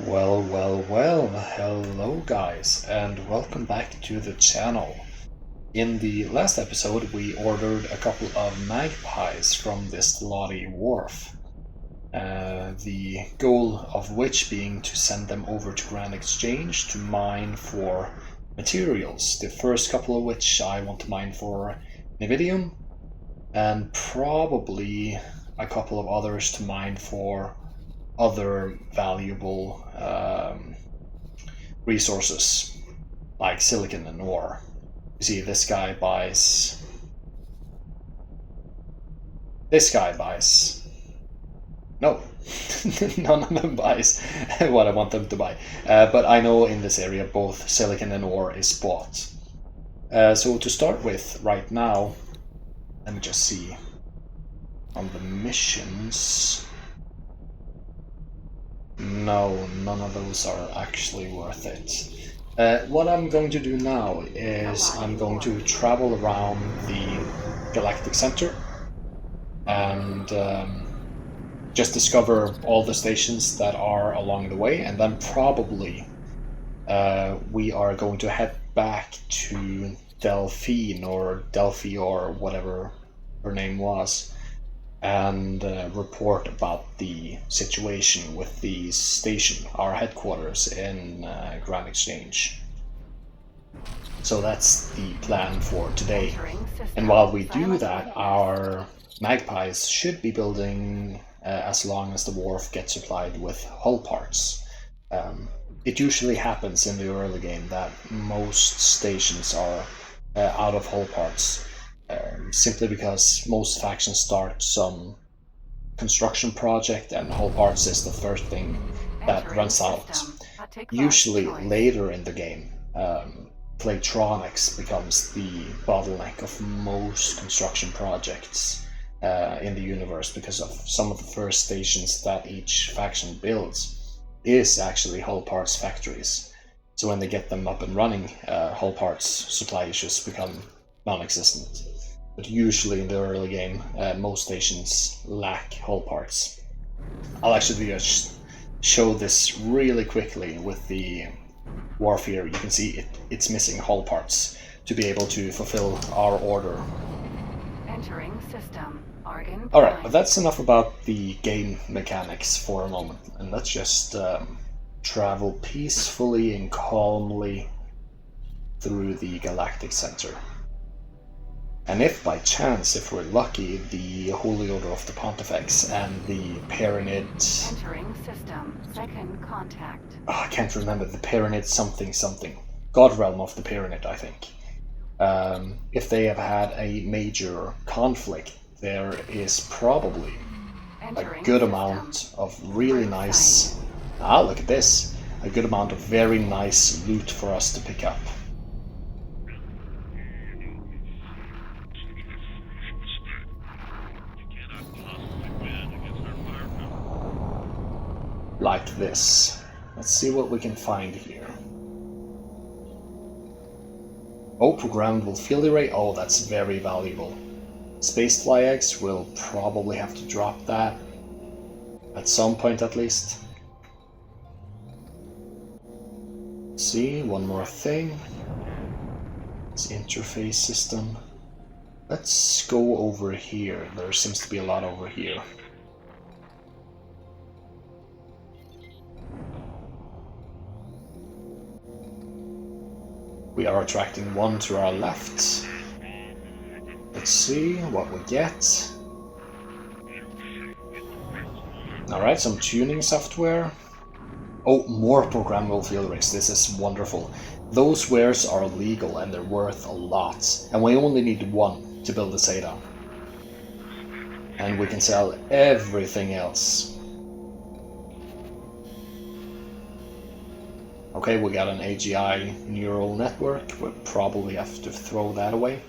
Well, hello guys, and welcome back to the channel. In the last episode, we ordered a couple of magpies from this Lottie wharf. The goal of which being to send them over to Grand Exchange to mine for materials. The first couple of which I want to mine for Nevidium, and probably a couple of others to mine for other valuable resources like silicon and ore. You see, this guy buys no. None of them buys what I want them to buy, but I know in this area both silicon and ore is bought. So to start with right now, let me just see on the missions. No, none of those are actually worth it. What I'm going to do now is I'm going to travel around the Galactic Center and just discover all the stations that are along the way, and then probably we are going to head back to Delphine or Delphi or whatever her name was, and report about the situation with the station, our headquarters in Grand Exchange. So that's the plan for today. And while we do that, our magpies should be building as long as the wharf gets supplied with hull parts. It usually happens in the early game that most stations are out of hull parts. Simply because most factions start some construction project and hull parts is the first thing that runs out. Usually later in the game, Playtronics becomes the bottleneck of most construction projects in the universe, because of some of the first stations that each faction builds is actually hull parts factories. So when they get them up and running, hull parts supply issues become non-existent. But usually in the early game, most stations lack hull parts. I'll actually just show this really quickly with the wharf here. You can see it's missing hull parts to be able to fulfill our order. Entering system. Alright, but that's enough about the game mechanics for a moment, and let's just travel peacefully and calmly through the Galactic Center. And if by chance, if we're lucky, the Holy Order of the Pontifex and the Pyramid... Entering system. Second contact. Oh, I can't remember, the Pyramid something. God Realm of the Pyramid, I think. If they have had a major conflict, there is probably a good amount of really nice... Ah, look at this! A good amount of very nice loot for us to pick up. Like this. Let's see what we can find here. Oh, programmable field array. Oh, that's very valuable. Space fly eggs, we'll probably have to drop that at some point at least. Let's see, one more thing. It's interface system. Let's go over here. There seems to be a lot over here. We are attracting one to our left. Let's see what we get. Alright, some tuning software. Oh, more programmable field arrays. This is wonderful. Those wares are legal and they're worth a lot. And we only need one to build a Zeta. And we can sell everything else. Okay, we got an AGI neural network. We'll probably have to throw that away.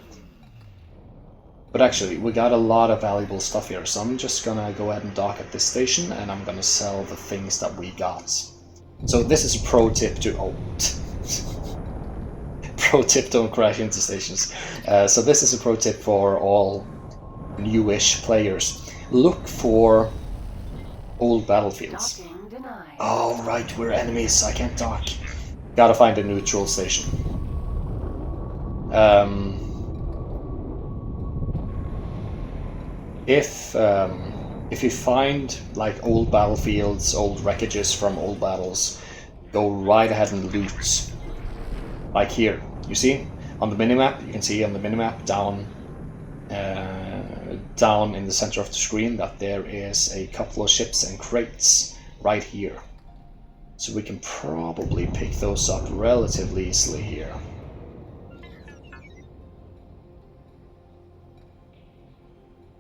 But actually, we got a lot of valuable stuff here, so I'm just gonna go ahead and dock at this station, and I'm gonna sell the things that we got. So this is a pro tip to... Oh. Pro tip, don't crash into stations. So this is a pro tip for all newish players. Look for old battlefields. Oh, right, we're enemies. I can't dock. Gotta find a neutral station. If you find like old battlefields, old wreckages from old battles, go right ahead and loot. Like here, you see on the minimap. You can see on the minimap down in the center of the screen that there is a couple of ships and crates right here. So we can probably pick those up relatively easily here.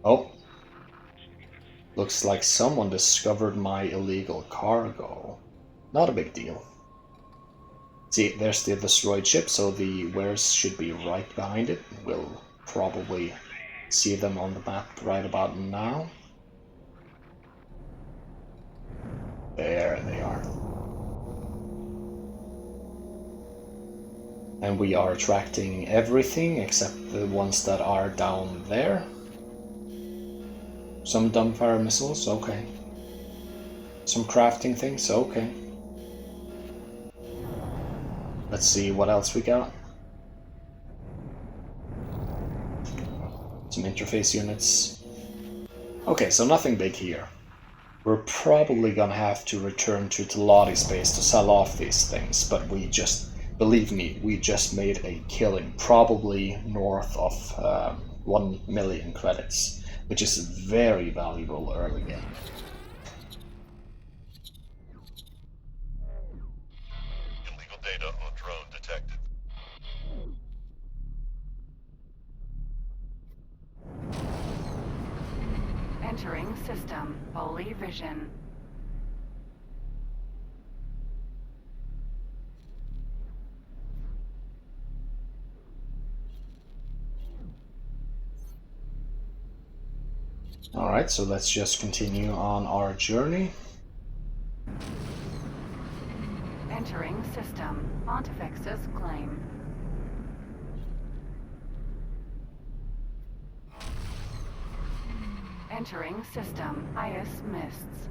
Oh. Looks like someone discovered my illegal cargo. Not a big deal. See, there's the destroyed ship, so the wares should be right behind it. We'll probably see them on the map right about now. There they are. And we are attracting everything except the ones that are down there. Some dumbfire missiles, okay. Some crafting things, okay. Let's see what else we got. Some interface units. Okay, so nothing big here. We're probably gonna have to return to Teladi's base to sell off these things, but we just, believe me, we just made a killing, probably north of 1 million credits, which is very valuable early game. Illegal data on drone detected. Entering system. Holy vision. Alright, so let's just continue on our journey. Entering system. Pontifex's claim. Entering system. Highest mists.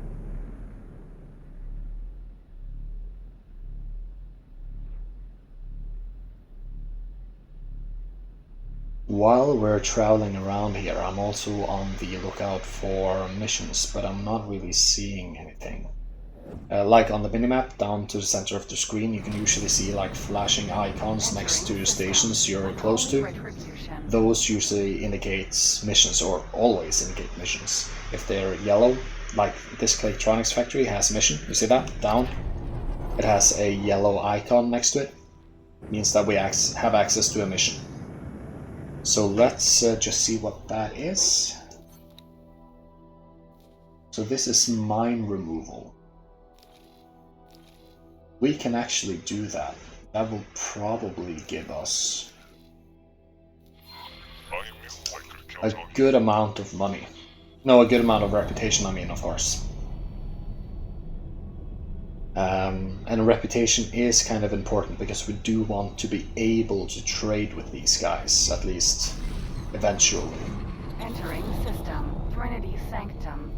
While we're traveling around here, I'm also on the lookout for missions, but I'm not really seeing anything. Like on the minimap, down to the center of the screen, you can usually see like flashing icons next to stations you're close to. Those usually indicates missions, or always indicate missions. If they're yellow, like this electronics factory has a mission, you see that? Down. It has a yellow icon next to it. It means that we have access to a mission. So let's just see what that is. So this is mine removal. We can actually do that. That will probably give us a good amount of money. No, a good amount of reputation, I mean, of course. And a reputation is kind of important because we do want to be able to trade with these guys, at least eventually. Entering system. Trinity Sanctum.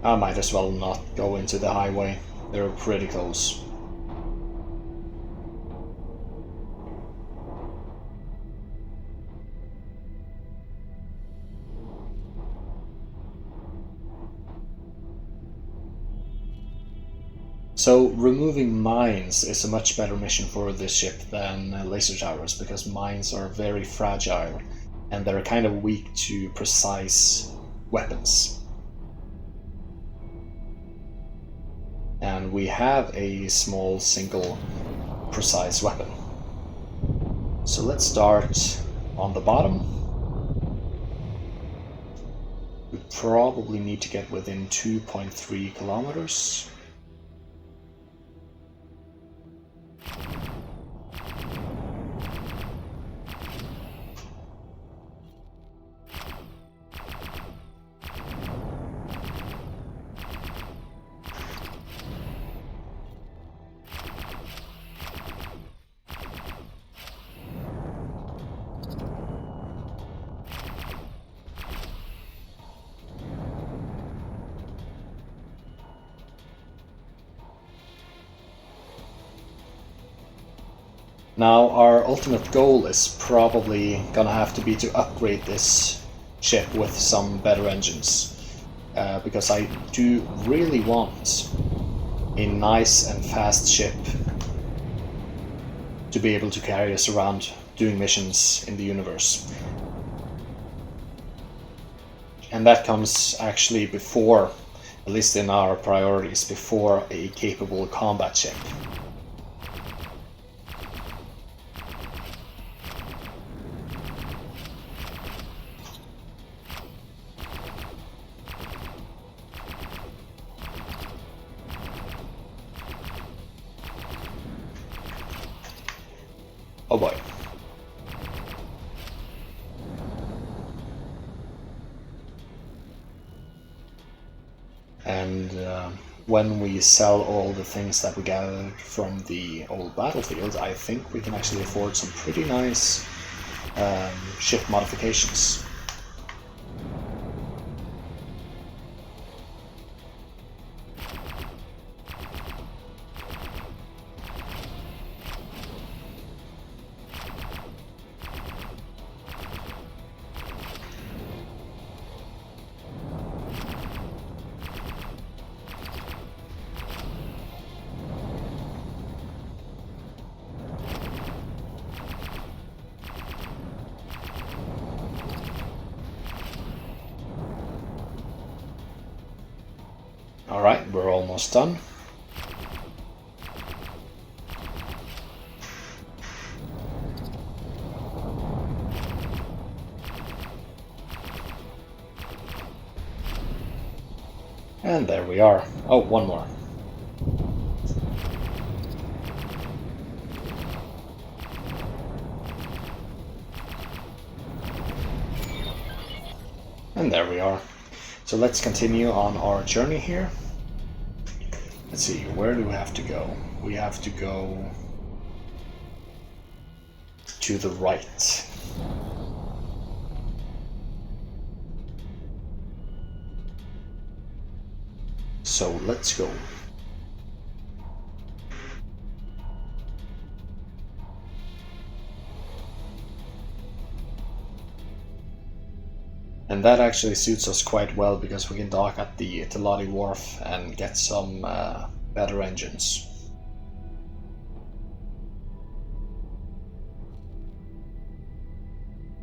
I might as well not go into the highway. They're pretty close. So removing mines is a much better mission for this ship than laser towers, because mines are very fragile and they're kind of weak to precise weapons. And we have a small single precise weapon. So let's start on the bottom. We probably need to get within 2.3 kilometers. Now our ultimate goal is probably gonna have to be to upgrade this ship with some better engines. Because I do really want a nice and fast ship to be able to carry us around doing missions in the universe. And that comes actually before, at least in our priorities, before a capable combat ship. Oh boy. And when we sell all the things that we gathered from the old battlefield, I think we can actually afford some pretty nice ship modifications. Alright, we're almost done. And there we are. Oh, one more. And there we are. So let's continue on our journey here. Let's see, where do we have to go? We have to go to the right. So let's go. And that actually suits us quite well because we can dock at the Telati Wharf and get some better engines.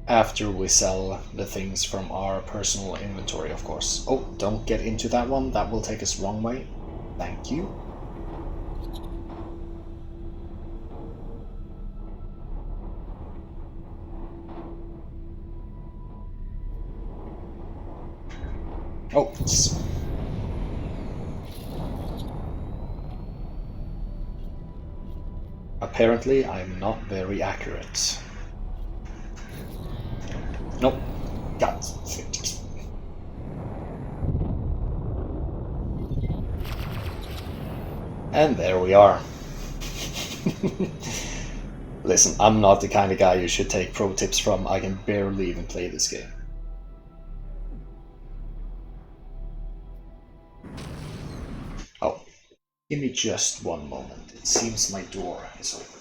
After we sell the things from our personal inventory, of course. Oh, don't get into that one, that will take us wrong way. Thank you. Oh, apparently I'm not very accurate. Nope. Got it. And there we are. Listen, I'm not the kind of guy you should take pro tips from. I can barely even play this game. Oh, give me just one moment. It seems my door is open.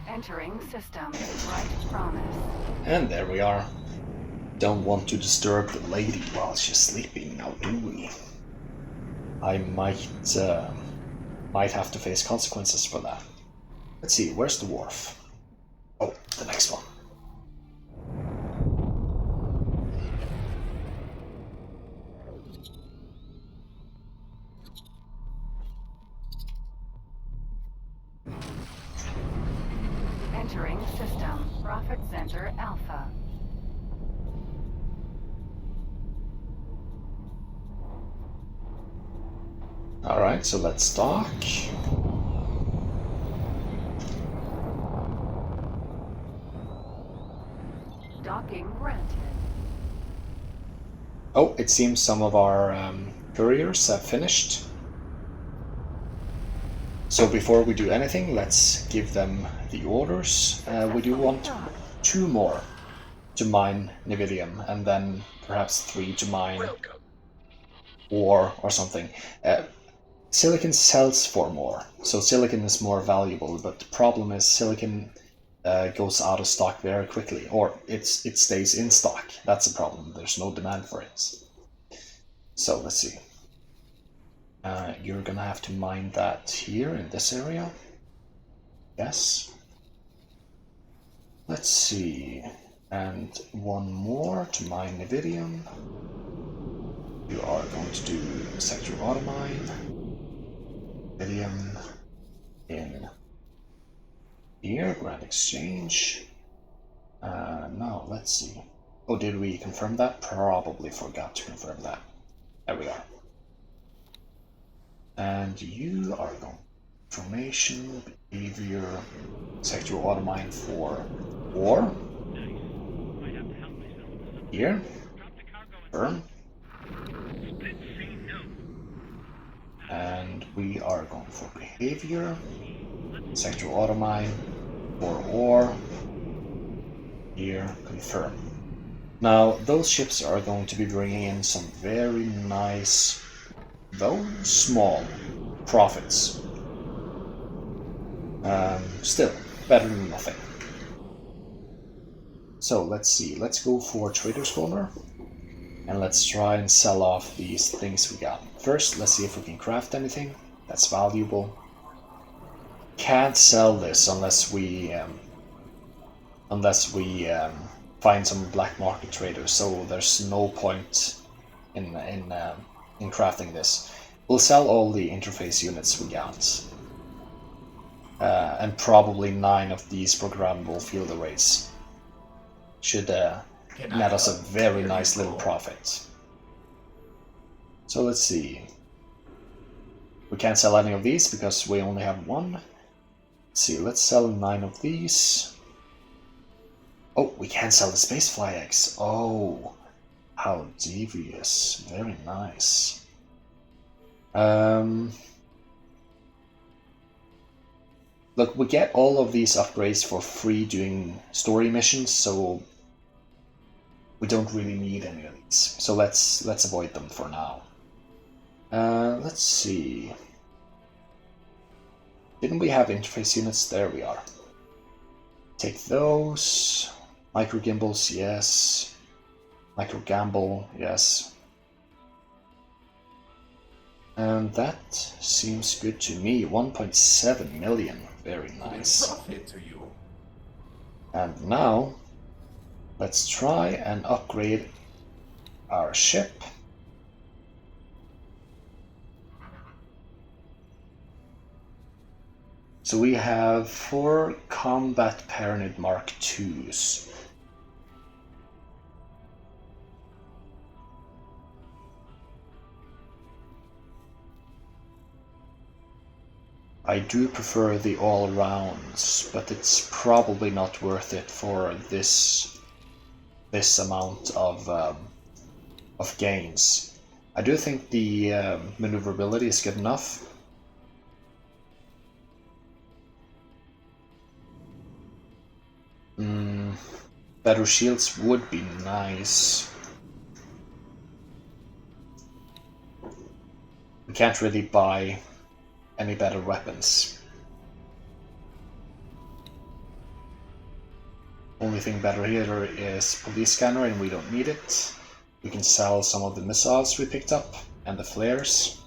Entering system. Right promise. And there we are. Don't want to disturb the lady while she's sleeping, now do we? I might have to face consequences for that. Let's see, where's the wharf? Oh, the next one. Entering system. Profit Center Alpha. Alright, so let's dock. Docking granted. Oh, it seems some of our couriers have finished. So before we do anything, let's give them the orders. We do want 2 more. to mine Nividium, and then perhaps 3 to mine ore or something. Silicon sells for more, so silicon is more valuable, but the problem is silicon goes out of stock very quickly, or it stays in stock. That's the problem. There's no demand for it. So let's see. You're gonna have to mine that here in this area. Yes. Let's see. And one more to mine Nividium. You are going to do sector automine. Nividium in here, Grand Exchange. Now, let's see. Oh, did we confirm that? Probably forgot to confirm that. There we are. And you are going information, behavior, sector automine for ore. Here. Confirm. And we are going for behavior, sector automine for ore. Here, confirm. Now, those ships are going to be bringing in some very nice, though small, profits. Still, better than nothing. So, let's see. Let's go for Trader's Corner. And let's try and sell off these things we got. First, let's see if we can craft anything that's valuable. Can't sell this unless we find some black market traders. So there's no point in crafting this. We'll sell all the interface units we got, and probably 9 of these programmable field arrays. Should net us a very nice little profit. So let's see. We can't sell any of these because we only have 1. Let's see, let's sell 9 of these. Oh, we can sell the Spacefly eggs. Oh, how devious. Very nice. Look, we get all of these upgrades for free doing story missions, so we don't really need any of these. So let's avoid them for now. Let's see. Didn't we have interface units? There we are. Take those. Micro gimbals, yes. Micro gamble, yes. And that seems good to me. 1.7 million. Very nice. And now, let's try and upgrade our ship. So we have 4 combat Paranid Mark IIs. I do prefer the all-rounds, but it's probably not worth it for this amount of gains. I do think the maneuverability is good enough. Better shields would be nice. We can't really buy any better weapons. Only thing better here is police scanner, and we don't need it. We can sell some of the missiles we picked up and the flares.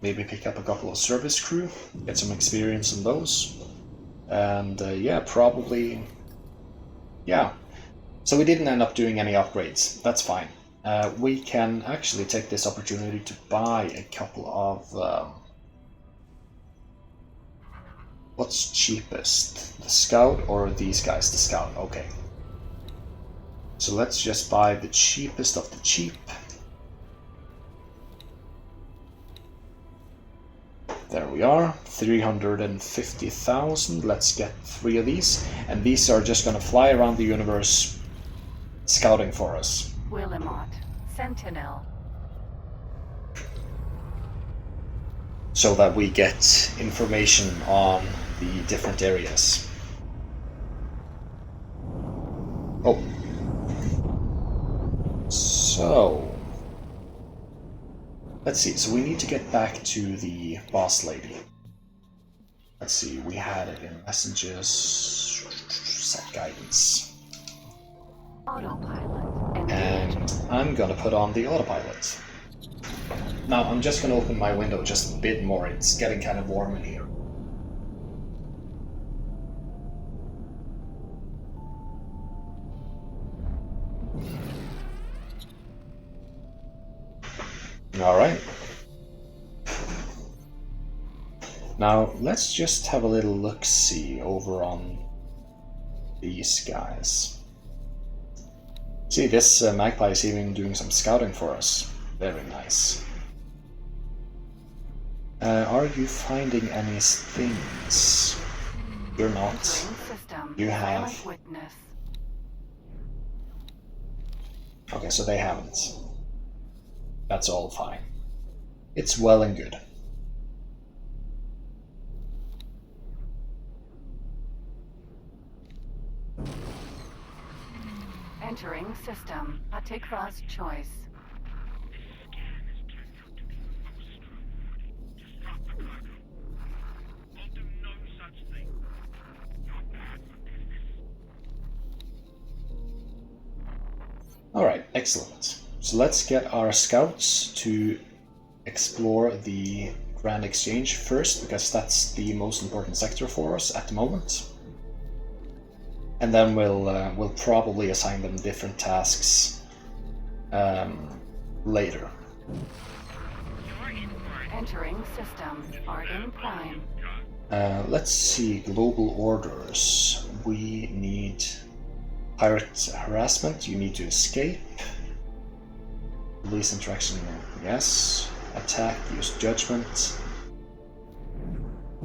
Maybe pick up a couple of service crew, get some experience on those. And yeah, probably, yeah. So we didn't end up doing any upgrades. That's fine. We can actually take this opportunity to buy a couple of... what's cheapest? The Scout or these guys? The Scout, okay. So let's just buy the cheapest of the cheap. There we are, 350,000. Let's get 3 of these. And these are just gonna fly around the universe scouting for us. Willamot, Sentinel. So that we get information on the different areas. Oh. So... let's see, so we need to get back to the boss lady. Let's see, we had it in messages... set guidance. Autopilot. And I'm gonna put on the autopilot. Now, I'm just gonna open my window just a bit more, it's getting kind of warm in here. Alright. Now, let's just have a little look-see over on these guys. See, this magpie is even doing some scouting for us. Very nice. Are you finding any things? You're not. You have. Okay, so they haven't. That's all fine. It's well and good. Entering system. A Tikva's choice. Alright, excellent. So let's get our scouts to explore the Grand Exchange first, because that's the most important sector for us at the moment. And then we'll probably assign them different tasks later. Entering system. Argon Prime. Let's see, global orders. We need pirate harassment, you need to escape. Police interaction, yes. Attack, use judgment.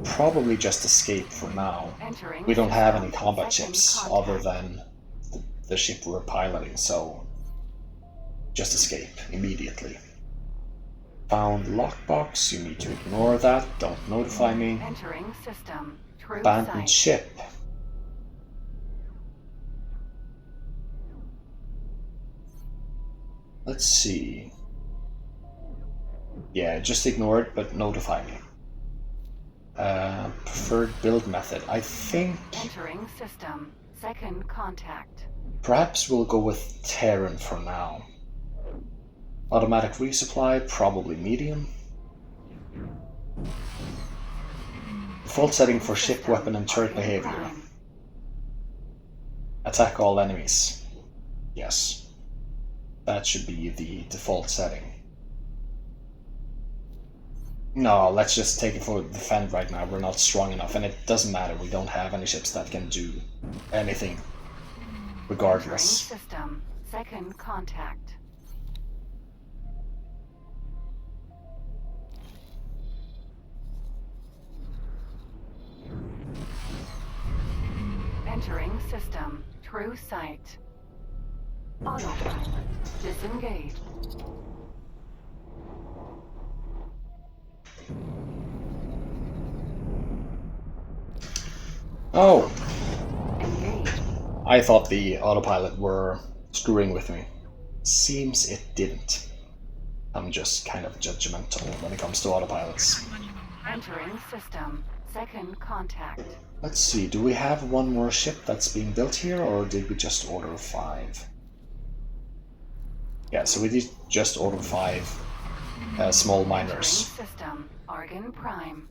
Probably just escape for now. We don't have any combat ships other than the ship we're piloting, so just escape immediately. Found lockbox, you need to ignore that, don't notify me. Entering system. True Abandoned sight. ship. Let's see. Yeah, just ignore it, but notify me. Preferred build method. I think Entering system. Second contact. perhaps we'll go with Terran for now. Automatic resupply, probably medium. Default setting for ship, weapon, and turret behavior. Attack all enemies. Yes. That should be the default setting. No, let's just take it for defend right now. We're not strong enough, and it doesn't matter. We don't have any ships that can do anything, regardless. Entering system. Second contact. Entering system. True sight. Autopilot. Disengaged. Oh! Engaged. I thought the autopilot were screwing with me. Seems it didn't. I'm just kind of judgmental when it comes to autopilots. Entering system. Second contact. Let's see, do we have one more ship that's being built here, or did we just order 5? Yeah, so we did just order 5 small miners. Entering system. Argon Prime.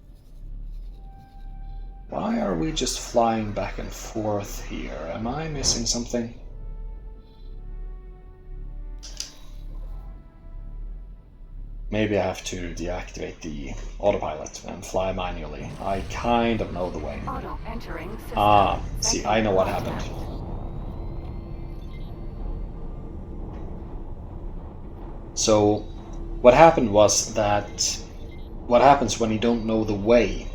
Why are we just flying back and forth here? Am I missing something? Maybe I have to deactivate the autopilot and fly manually. I kind of know the way. Auto entering system. Ah, see, Second I know what contact. happened. So, what happened was that what happens when you don't know the way,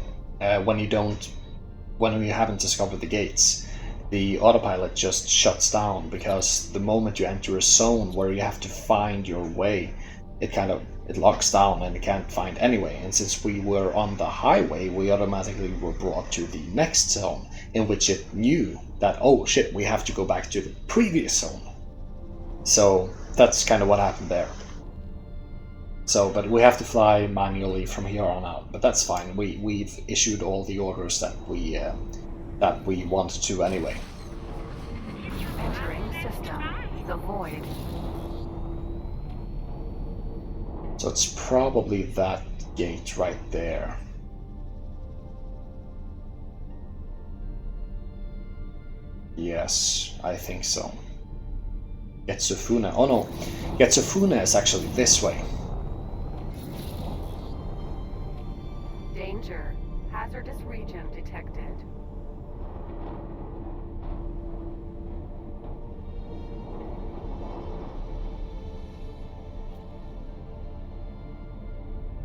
when you haven't discovered the gates, the autopilot just shuts down, because the moment you enter a zone where you have to find your way, it locks down and you can't find any way. And since we were on the highway, we automatically were brought to the next zone, in which it knew that, oh shit, we have to go back to the previous zone. So that's kind of what happened there. So, but we have to fly manually from here on out, but that's fine. We've issued all the orders that we wanted to anyway. Entering system. The void. So it's probably that gate right there. Yes, I think so. Getsufune. Oh no, Getsufune is actually this way. Danger. Hazardous region detected.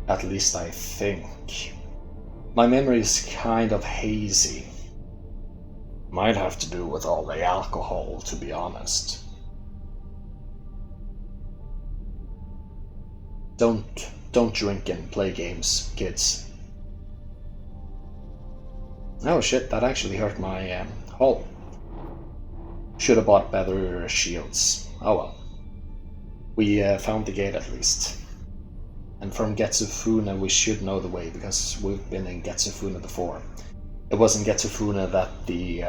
At least I think. My memory is kind of hazy. Might have to do with all the alcohol, to be honest. Don't drink and play games, kids. Oh shit, that actually hurt my hull. Should have bought better shields. Oh well. We found the gate at least. And from Getsufune we should know the way because we've been in Getsufune before. It was in Getsufune that the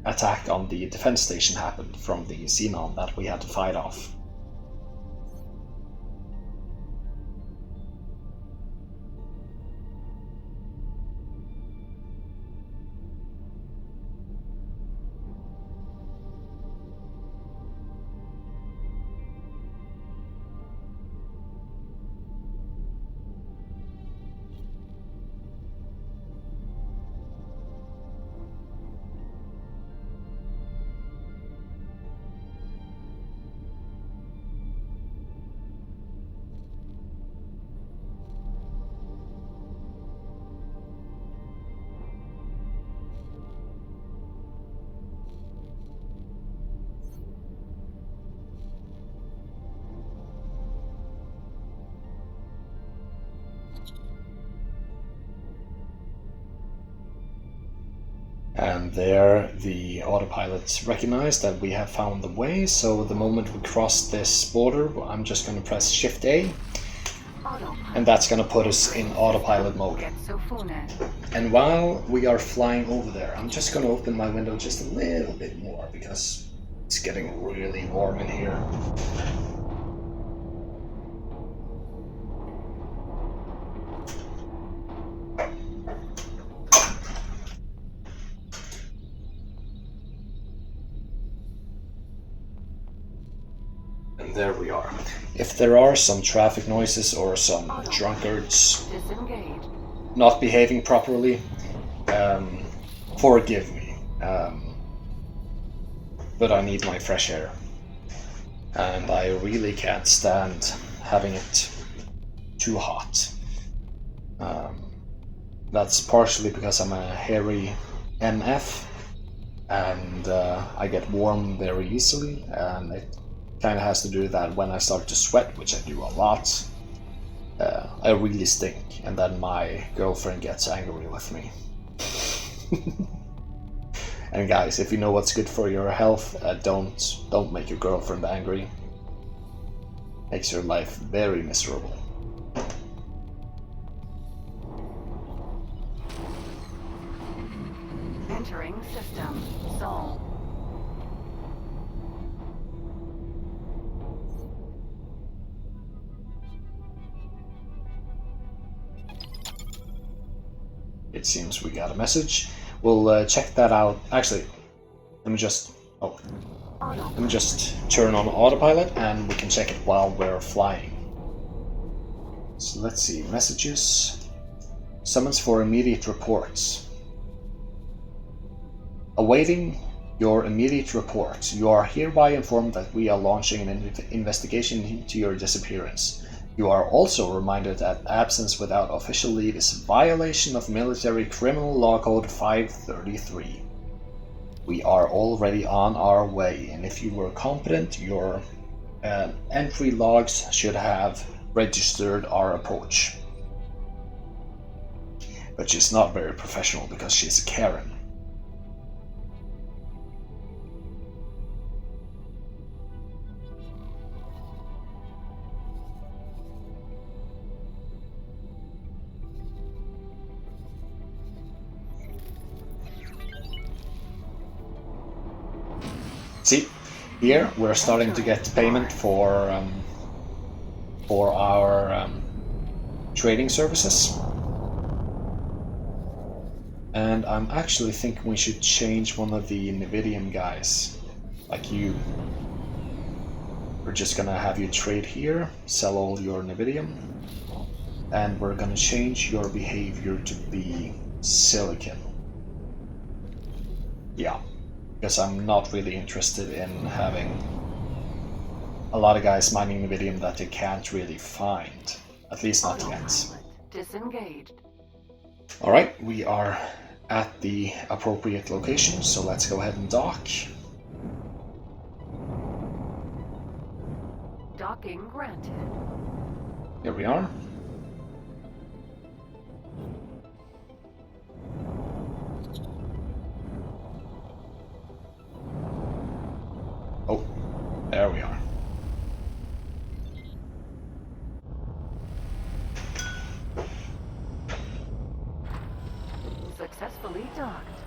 attack on the defense station happened from the Xenon that we had to fight off. And there the autopilot recognized that we have found the way, so the moment we cross this border, I'm just going to press Shift A, and that's going to put us in autopilot mode. And while we are flying over there, I'm just going to open my window just a little bit more because it's getting really warm in here. There we are. If there are some traffic noises or some drunkards not behaving properly, forgive me. But I need my fresh air. And I really can't stand having it too hot. That's partially because I'm a hairy MF and I get warm very easily, and it kind of has to do with that when I start to sweat, which I do a lot, I really stink, and then my girlfriend gets angry with me. And guys, if you know what's good for your health, don't make your girlfriend angry. Makes your life very miserable. Entering system. Sol. It seems we got a message. We'll check that out. Actually, let me just turn on autopilot and we can check it while we're flying. So let's see, messages. Summons for immediate reports. Awaiting your immediate report. You are hereby informed that we are launching an investigation into your disappearance. You are also reminded that absence without official leave is a violation of Military Criminal Law Code 533. We are already on our way, and if you were competent, your entry logs should have registered our approach. But she's not very professional because she's a Karen. See, here we're starting to get payment for our trading services. And I'm actually thinking we should change one of the Nvidium guys, like you. We're just gonna have you trade here, sell all your Nvidium, and we're gonna change your behavior to be silicon. Yeah, because I'm not really interested in having a lot of guys mining Nvidium that they can't really find, at least not yet. Disengaged. Alright, we are at the appropriate location, so let's go ahead and dock. Docking granted. Here we are. Oh, there we are. Successfully docked.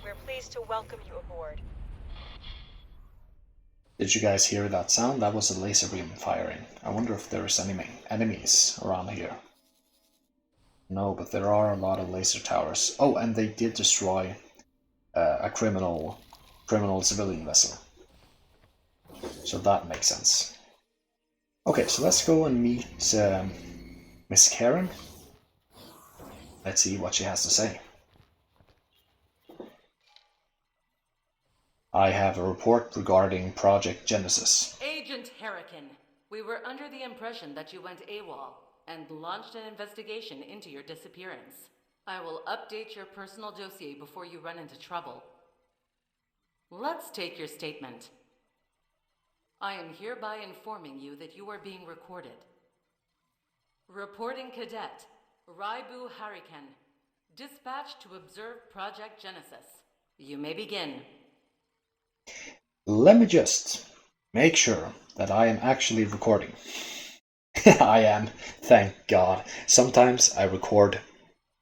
We're pleased to welcome you aboard. Did you guys hear that sound? That was a laser beam firing. I wonder if there's any enemies around here. No, but there are a lot of laser towers. Oh, and they did destroy a criminal civilian vessel. So that makes sense. Okay, so let's go and meet Miss Karen. Let's see what she has to say. I have a report regarding Project Genesis. Agent Harrican, we were under the impression that you went AWOL and launched an investigation into your disappearance. I will update your personal dossier before you run into trouble. Let's take your statement. I am hereby informing you that you are being recorded. Reporting Cadet, Raibu Harrican, dispatched to observe Project Genesis. You may begin. Let me just make sure that I am actually recording. I am, thank God. Sometimes I record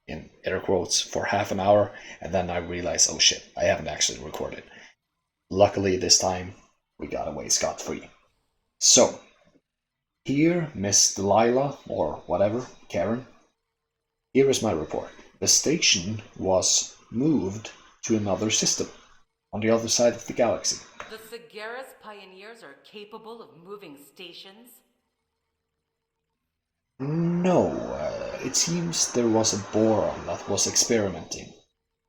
in air quotes for half an hour and then I realize, oh shit, I haven't actually recorded. Luckily this time we got away scot-free. So, here, Miss Delilah, or whatever, Karen, here is my report. The station was moved to another system on the other side of the galaxy. The Sagaris pioneers are capable of moving stations? No, it seems there was a boron that was experimenting,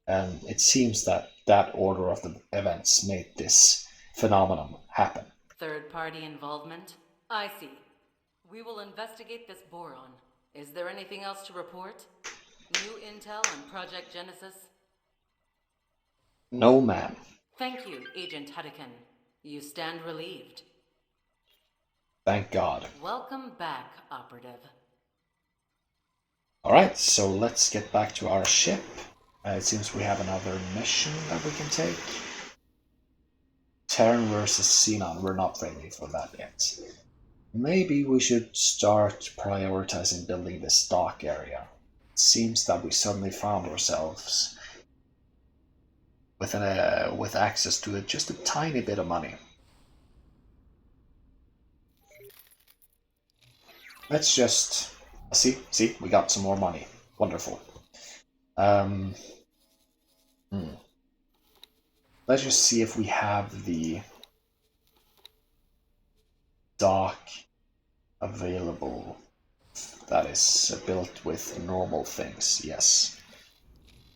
and it seems that that order of the events made this phenomenon happen. Third-party involvement? I see. We will investigate this boron. Is there anything else to report? New intel on Project Genesis? No, ma'am. Thank you, Agent Harrican. You stand relieved. Thank God. Welcome back, Operative. Alright, so let's get back to our ship. It seems we have another mission that we can take. Terran versus Xenon, we're not ready for that yet. Maybe we should start prioritizing building this dock area. It seems that we suddenly found ourselves with access to just a tiny bit of money. Let's just see, we got some more money. Wonderful. Let's just see if we have the dock available that is built with normal things. Yes.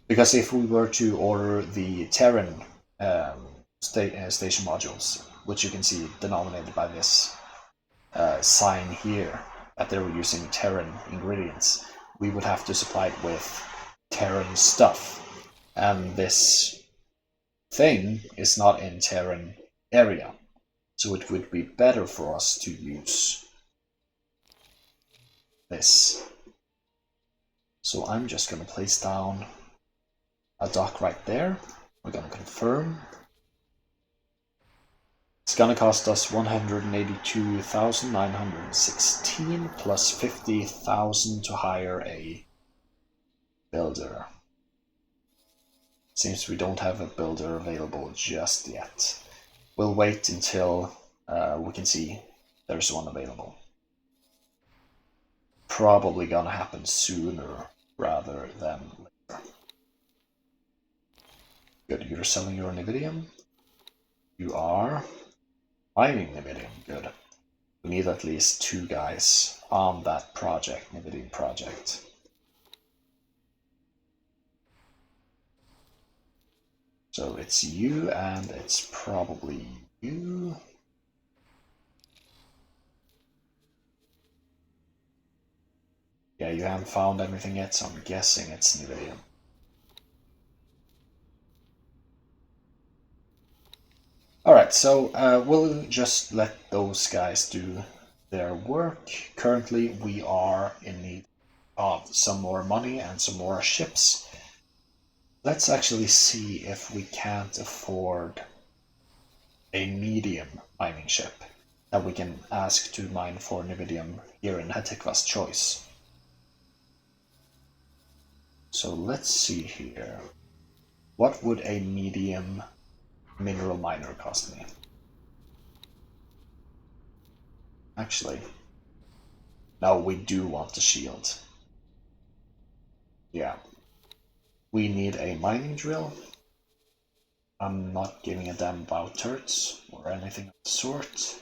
Because if we were to order the Terran station modules, which you can see denominated by this sign here, that they were using Terran ingredients, we would have to supply it with Terran stuff. And this thing is not in Terran area, so it would be better for us to use this. So I'm just going to place down a dock right there. We're going to confirm. It's going to cost us 182,916 plus 50,000 to hire a builder. Seems we don't have a builder available just yet. We'll wait until we can see there's one available. Probably gonna happen sooner rather than later. Good, you're selling your Nividium? You are mining Nividium, good. We need at least 2 guys on that project, Nividium project. So it's you, and it's probably you. Yeah, you haven't found anything yet, so I'm guessing it's Nividium. Alright, so we'll just let those guys do their work. Currently, we are in need of some more money and some more ships. Let's actually see if we can't afford a medium mining ship that we can ask to mine for Nividium here in Hatikva's choice. So let's see here. What would a medium mineral miner cost me? Actually, no, we do want the shield. Yeah. We need a mining drill. I'm not giving a damn about turrets or anything of the sort.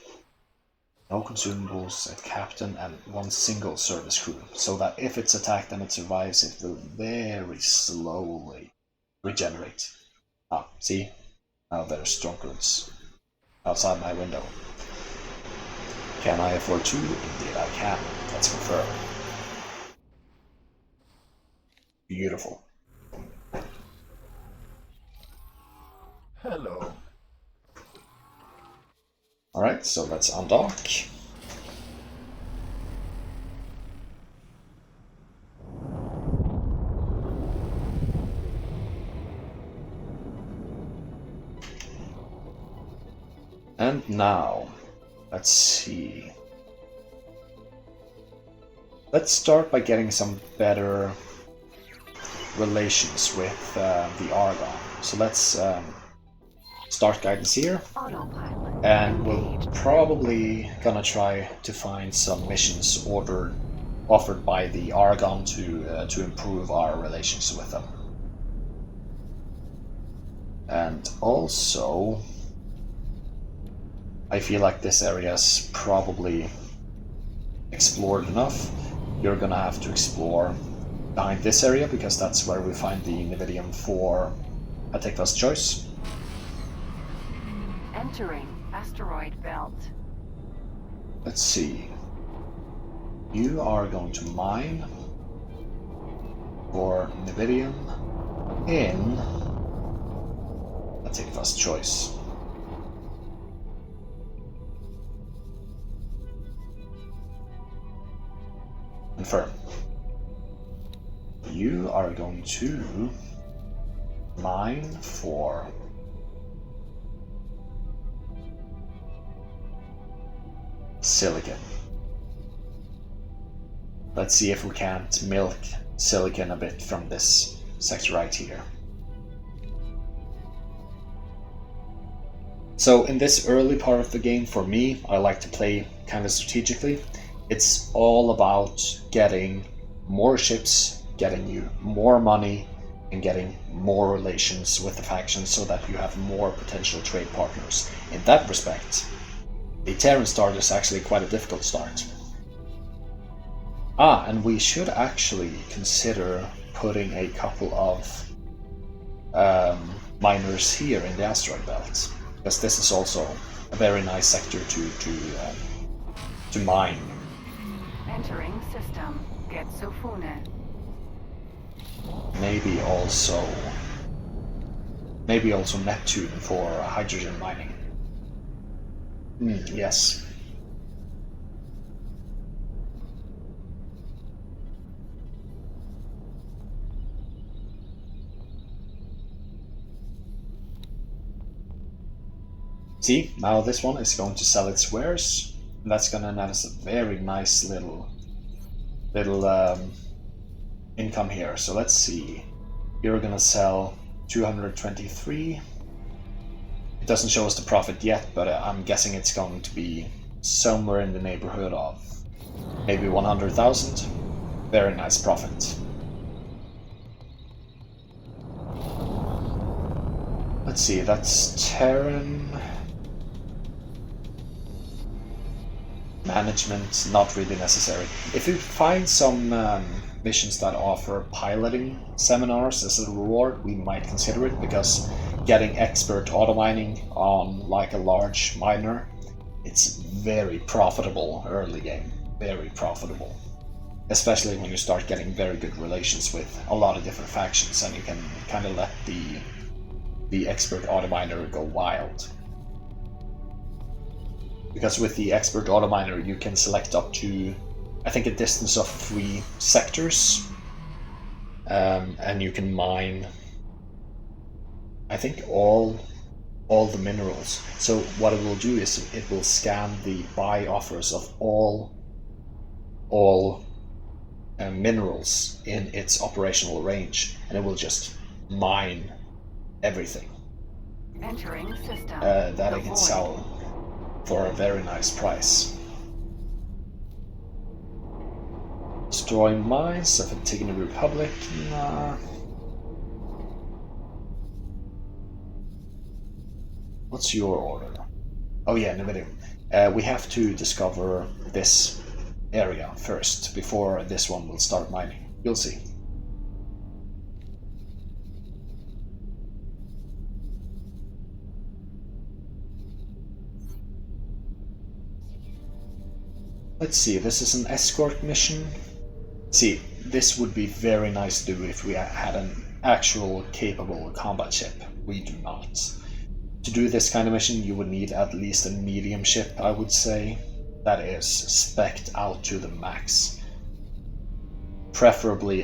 No consumables, a captain, and 1 single service crew, so that if it's attacked and it survives, it will very slowly regenerate. Ah, see? Now there's drunkards outside my window. Can I afford 2? Indeed I can. Let's confirm. Beautiful. Hello. Alright, so let's undock. And now, let's see. Let's start by getting some better relations with the Argon. So let's start guidance here, Autopilot. and we're engaged. probably gonna try to find some missions offered by the Argon to improve our relations with them. And also, I feel like this area is probably explored enough. You're gonna have to explore behind this area, because that's where we find the Nividium for Hatikva's choice. Entering asteroid belt. Let's see. You are going to mine for Nividium in Hatikva's choice. Confirm. You are going to mine for silicon. Let's see if we can't milk silicon a bit from this sector right here. So in this early part of the game, for me, I like to play kind of strategically. It's all about getting more ships, getting you more money, and getting more relations with the factions so that you have more potential trade partners. In that respect, the Terran start is actually quite a difficult start. Ah, and we should actually consider putting a couple of miners here in the asteroid belt, because this is also a very nice sector to mine. Entering system. Get Sofune. Maybe also Neptune for hydrogen mining. Yes. See, now this one is going to sell its wares, and that's gonna net us a very nice little income here. So let's see. You're gonna sell 223. It doesn't show us the profit yet, but I'm guessing it's going to be somewhere in the neighborhood of maybe 100,000. Very nice profit. Let's see, that's Terran. Management, not really necessary. If you find some missions that offer piloting seminars as a reward, we might consider it, because getting expert auto mining on like a large miner, it's very profitable early game. Very profitable. Especially when you start getting very good relations with a lot of different factions, and you can kind of let the expert auto miner go wild. Because with the expert auto miner you can select up to, I think, a distance of 3 sectors, and you can mine, I think, all the minerals. So what it will do is it will scan the buy offers of all minerals in its operational range, and it will just mine everything. Entering system. That I can sell for a very nice price. Destroy mines of Antigone Republic? Nah. What's your order? Oh yeah, Nvidia. We have to discover this area first, before this one will start mining. You'll see. Let's see, this is an escort mission. See, this would be very nice to do if we had an actual capable combat ship. We do not. To do this kind of mission, you would need at least a medium ship, I would say. That is spec'd out to the max. Preferably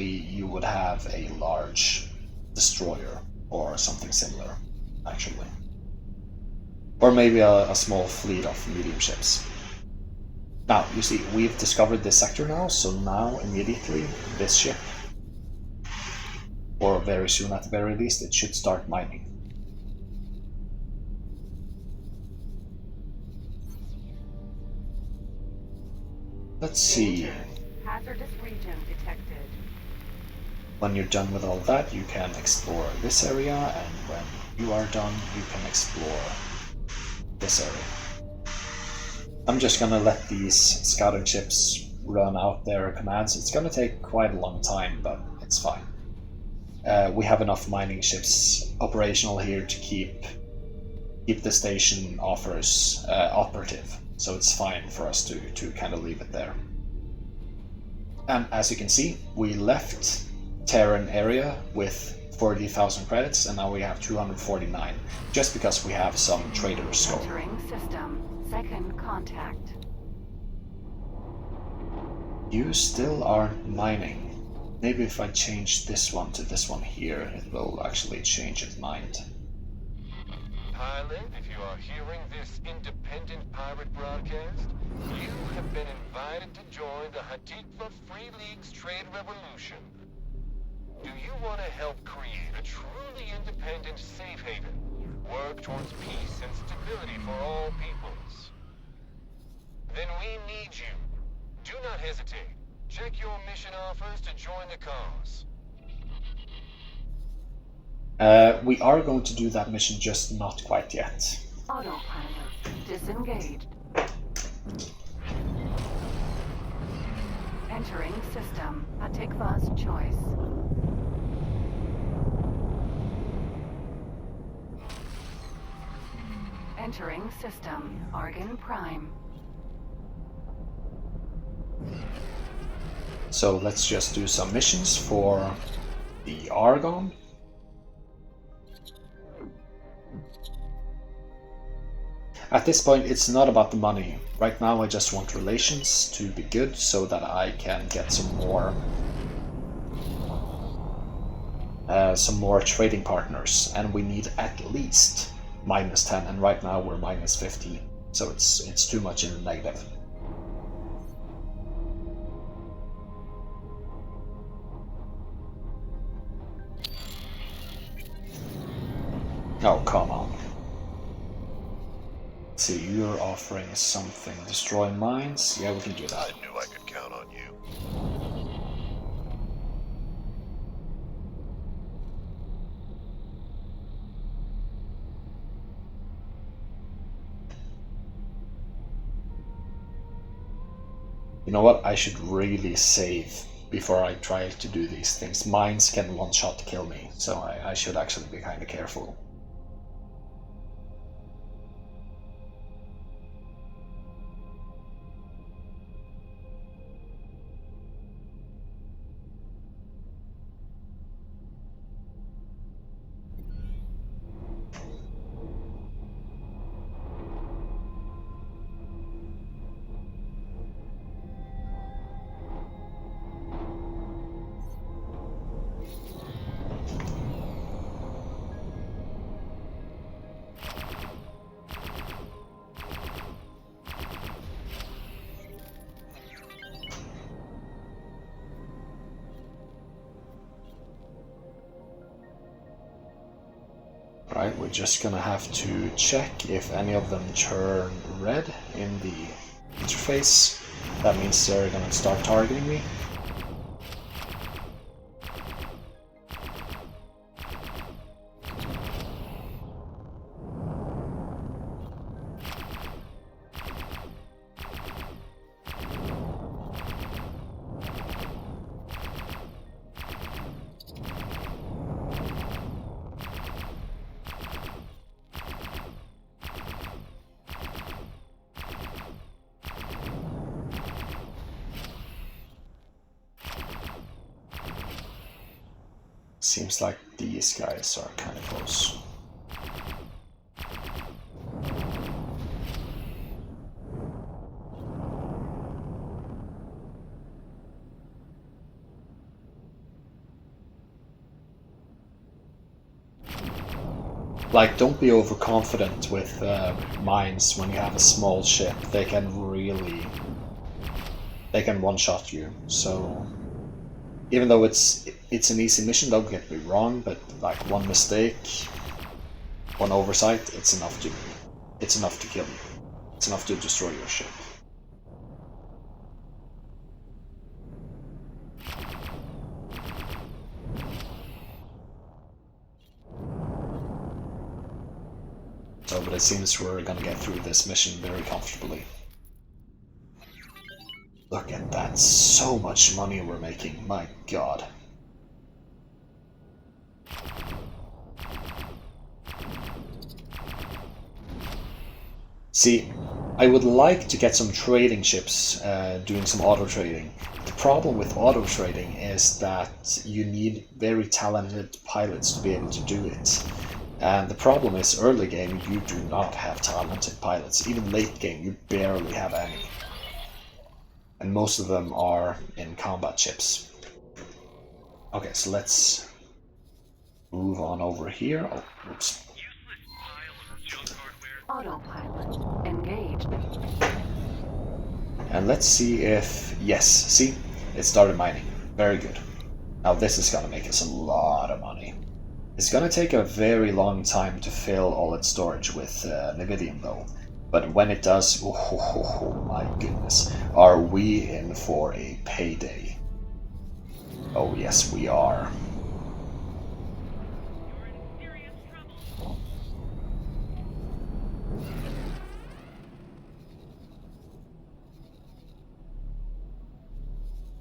you would have a large destroyer or something similar, actually. Or maybe a small fleet of medium ships. Now, you see, we've discovered this sector now, so now immediately this ship, or very soon at the very least, it should start mining. Let's see. Hazardous region detected. When you're done with all that, you can explore this area, and when you are done, you can explore this area. I'm just gonna let these scouting ships run out their commands. It's gonna take quite a long time, but it's fine. We have enough mining ships operational here to keep the station offers operative, so it's fine for us to kind of leave it there. And as you can see, we left Terran area with 40,000 credits, and now we have 249, just because we have some traders going. Entering system. Second contact. You still aren't mining. Maybe if I change this one to this one here, it will actually change its mind. Pilot, if you are hearing this independent pirate broadcast, you have been invited to join the Hatikva Free League's trade revolution. Do you want to help create a truly independent safe haven? Work towards peace and stability for all peoples? Then we need you. Do not hesitate. Check your mission offers to join the cause. We are going to do that mission, just not quite yet. Autopilot disengaged. Entering system. Atikva's choice. Entering system. Argon Prime. So let's just do some missions for the Argon. At this point, it's not about the money. Right now I just want relations to be good so that I can get some more trading partners, and we need at least -10, and right now we're -15, so it's too much in the negative. Oh, come on. Let's see, you're offering something. Destroy mines? Yeah, we can do that. I knew I could count on you. You know what? I should really save before I try to do these things. Mines can one-shot kill me, so I should actually be kind of careful. Right, we're just gonna have to check if any of them turn red in the interface. That means they're gonna start targeting me. Seems like these guys are kind of close. Like, don't be overconfident with mines when you have a small ship. They can one-shot you. So, even though it's an easy mission, don't get me wrong, but like one mistake, one oversight, it's enough to kill you. It's enough to destroy your ship. So, but it seems we're gonna get through this mission very comfortably. Look at that, so much money we're making, my god. See, I would like to get some trading ships doing some auto trading. The problem with auto trading is that you need very talented pilots to be able to do it. And the problem is, early game you do not have talented pilots. Even late game you barely have any. And most of them are in combat ships. Okay, so let's move on over here. Oh, oops. Autopilot engaged. And let's see if... Yes, see? It started mining. Very good. Now this is gonna make us a lot of money. It's gonna take a very long time to fill all its storage with Nevidium though. But when it does, oh my goodness, are we in for a payday? Oh yes, we are.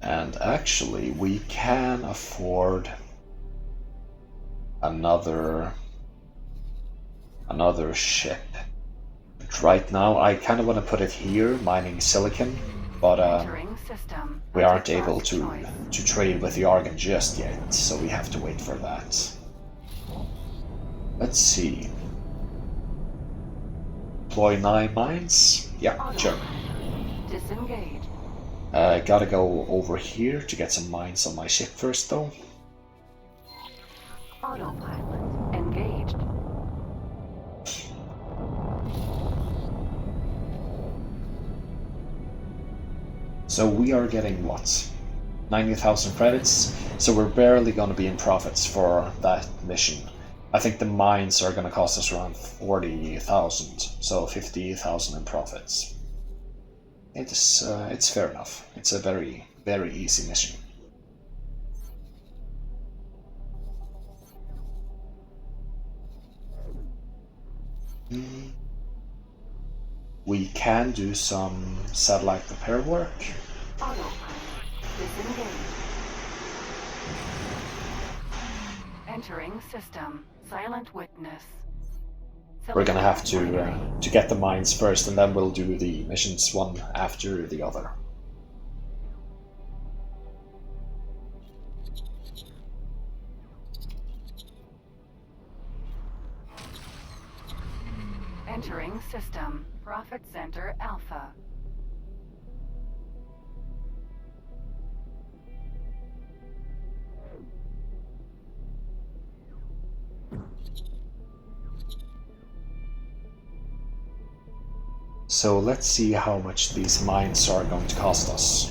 And actually, we can afford another ship. Right now, I kind of want to put it here, mining silicon, but we aren't able to trade with the Argon just yet, so we have to wait for that. Let's see. Deploy 9 mines? Yeah, sure. Disengage. Gotta go over here to get some mines on my ship first, though. Autopilot engaged. So we are getting what? 90,000 credits? So we're barely gonna be in profits for that mission. I think the mines are gonna cost us around 40,000, so 50,000 in profits. It's fair enough. It's a very, very easy mission. We can do some satellite repair work. Autopilot. Disengage. Entering system. Silent witness. We're gonna have to get the mines first, and then we'll do the missions one after the other. Entering system. Profit Center Alpha. So let's see how much these mines are going to cost us.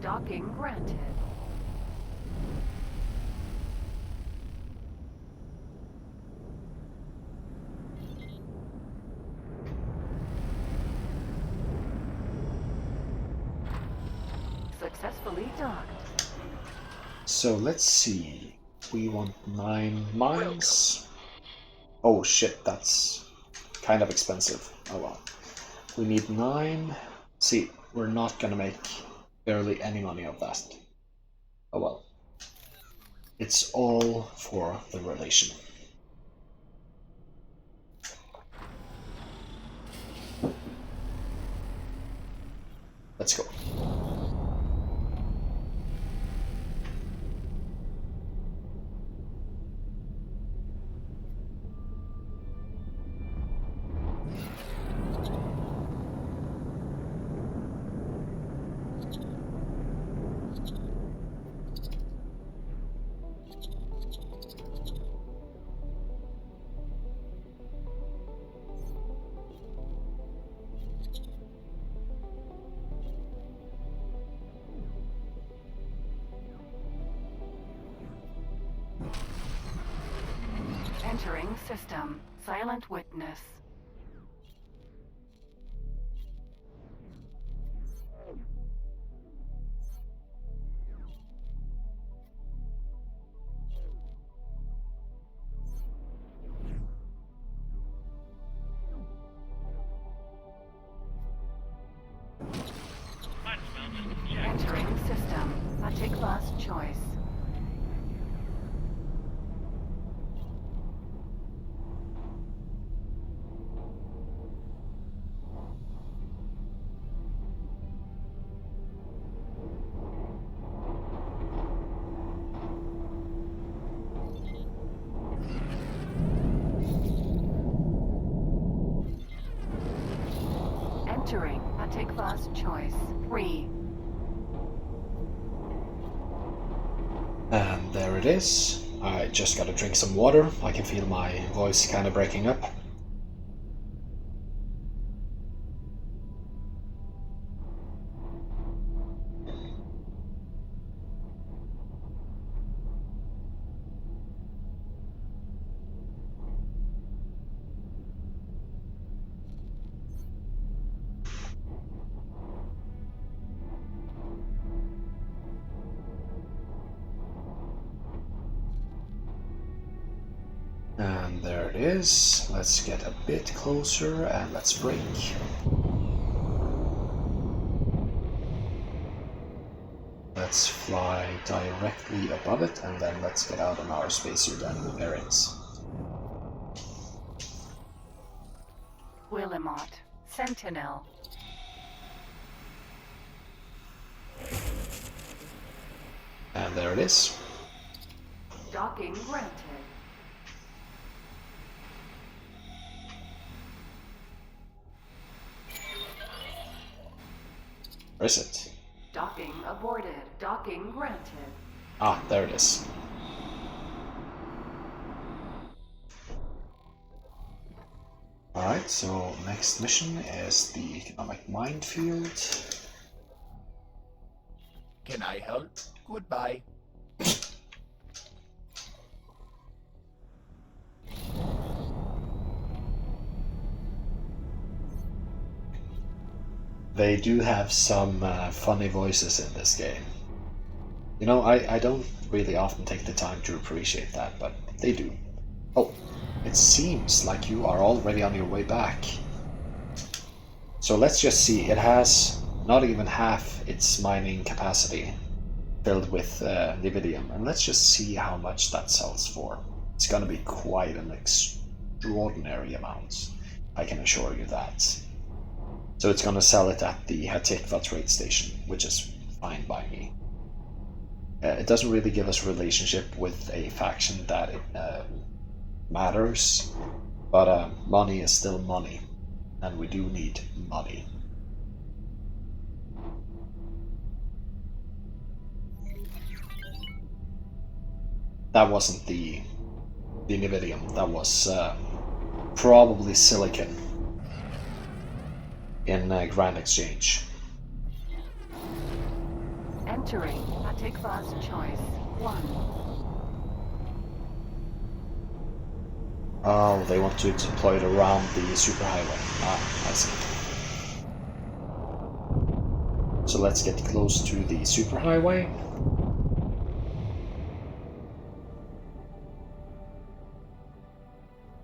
Docking granted. Successfully docked. So let's see. We want 9 mines. Oh shit, that's kind of expensive. Oh well. We need 9. See, we're not gonna make barely any money of that. Oh well. It's all for the relation. Let's go. Entering system. Silent witness. Entering system. Atikva's choice. Entering Atikva's choice. 3. And there it is. I just gotta drink some water. I can feel my voice kind of breaking up. And there it is. Let's get a bit closer and let's brake. Let's fly directly above it, and then let's get out on our spacesuit and bearings. Willimot. Sentinel. And there it is. Docking granted. Where is it? Docking aborted. Docking granted. Ah, there it is. Alright, so next mission is the economic minefield. Can I help? Goodbye. They do have some funny voices in this game. You know, I don't really often take the time to appreciate that, but they do. Oh, it seems like you are already on your way back. So let's just see, it has not even half its mining capacity filled with Nividium, and let's just see how much that sells for. It's gonna be quite an extraordinary amount, I can assure you that. So it's gonna sell it at the Hatikva trade station, which is fine by me. It doesn't really give us a relationship with a faction that matters, but money is still money, and we do need money. That wasn't the Nividium, that was probably silicon in Grand Exchange. Entering Hatikva's choice 1. Oh, they want to deploy it around the superhighway. Ah, I see. So let's get close to the superhighway.